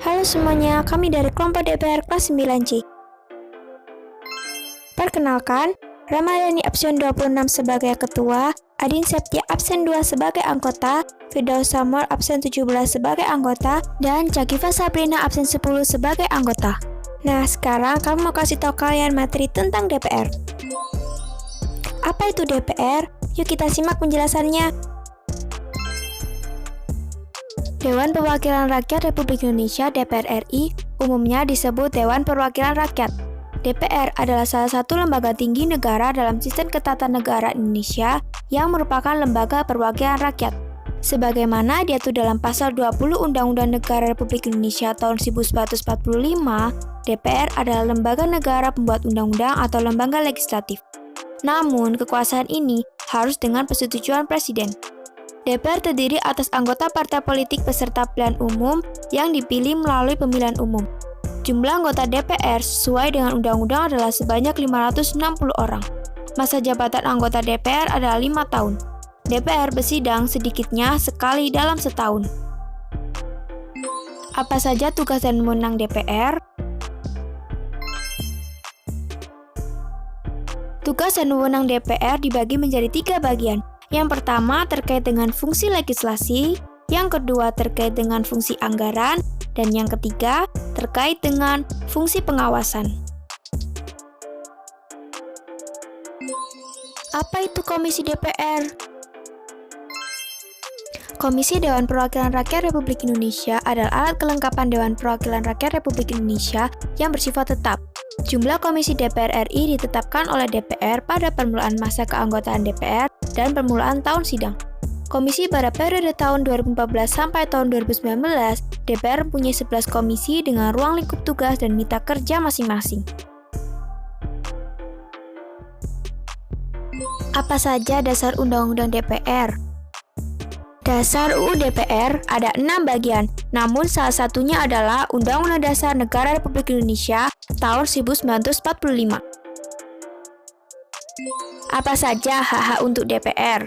Halo semuanya, kami dari kelompok DPR kelas 9C. Perkenalkan, Ramadhani absen 26 sebagai ketua, Adin Septia absen 2 sebagai anggota, Firdaus Samuel absen 17 sebagai anggota, dan Cagiva Sabrina absen 10 sebagai anggota. Nah, sekarang kami mau kasih tahu kalian materi tentang DPR. Apa itu DPR? Yuk kita simak penjelasannya. Dewan Perwakilan Rakyat Republik Indonesia (DPR RI) umumnya disebut Dewan Perwakilan Rakyat. DPR adalah salah satu lembaga tinggi negara dalam sistem ketatanegaraan Indonesia yang merupakan lembaga perwakilan rakyat. Sebagaimana diatur dalam Pasal 20 Undang-Undang Negara Republik Indonesia tahun 1945, DPR adalah lembaga negara pembuat undang-undang atau lembaga legislatif. Namun, kekuasaan ini harus dengan persetujuan Presiden. DPR terdiri atas anggota partai politik peserta pilihan umum yang dipilih melalui pemilihan umum. Jumlah anggota DPR sesuai dengan undang-undang adalah sebanyak 560 orang. Masa jabatan anggota DPR adalah 5 tahun. DPR bersidang sedikitnya sekali dalam setahun. Apa saja tugas dan wewenang DPR? Tugas dan wewenang DPR dibagi menjadi 3 bagian. Yang pertama terkait dengan fungsi legislasi, yang kedua terkait dengan fungsi anggaran, dan yang ketiga terkait dengan fungsi pengawasan. Apa itu Komisi DPR? Komisi Dewan Perwakilan Rakyat Republik Indonesia adalah alat kelengkapan Dewan Perwakilan Rakyat Republik Indonesia yang bersifat tetap. Jumlah komisi DPR RI ditetapkan oleh DPR pada permulaan masa keanggotaan DPR dan permulaan tahun sidang. Komisi pada periode tahun 2014 sampai tahun 2019, DPR mempunyai 11 komisi dengan ruang lingkup tugas dan mitra kerja masing-masing. Apa saja dasar Undang-Undang DPR? Dasar UU DPR ada 6 bagian, namun salah satunya adalah Undang-Undang Dasar Negara Republik Indonesia tahun 1945. Apa saja hak-hak untuk DPR?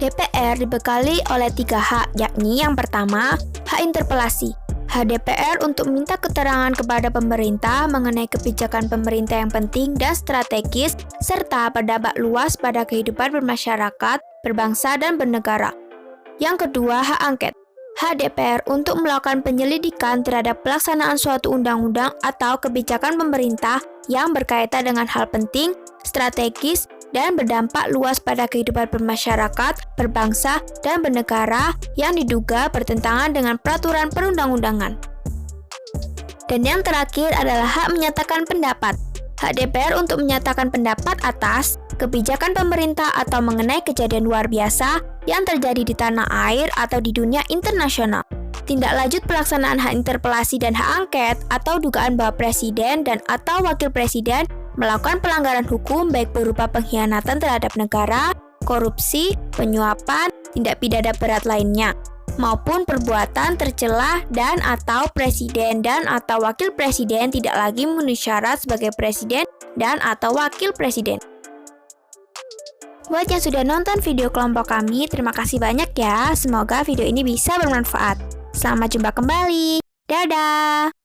DPR dibekali oleh 3 hak, yakni yang pertama, hak interpelasi. Hak DPR untuk meminta keterangan kepada pemerintah mengenai kebijakan pemerintah yang penting dan strategis, serta berdampak luas pada kehidupan bermasyarakat, berbangsa, dan bernegara. Yang kedua, hak angket. Hak DPR untuk melakukan penyelidikan terhadap pelaksanaan suatu undang-undang atau kebijakan pemerintah yang berkaitan dengan hal penting, strategis, dan berdampak luas pada kehidupan bermasyarakat, berbangsa, dan bernegara yang diduga bertentangan dengan peraturan perundang-undangan. Dan yang terakhir adalah hak menyatakan pendapat. Hak DPR untuk menyatakan pendapat atas kebijakan pemerintah atau mengenai kejadian luar biasa yang terjadi di tanah air atau di dunia internasional. Tindak lanjut pelaksanaan hak interpelasi dan hak angket atau dugaan bahwa presiden dan atau wakil presiden melakukan pelanggaran hukum baik berupa pengkhianatan terhadap negara, korupsi, penyuapan, tindak pidana berat lainnya, maupun perbuatan tercela dan atau presiden dan atau wakil presiden tidak lagi memenuhi syarat sebagai presiden dan atau wakil presiden. Buat yang sudah nonton video kelompok kami, terima kasih banyak ya. Semoga video ini bisa bermanfaat. Selamat jumpa kembali. Dadah!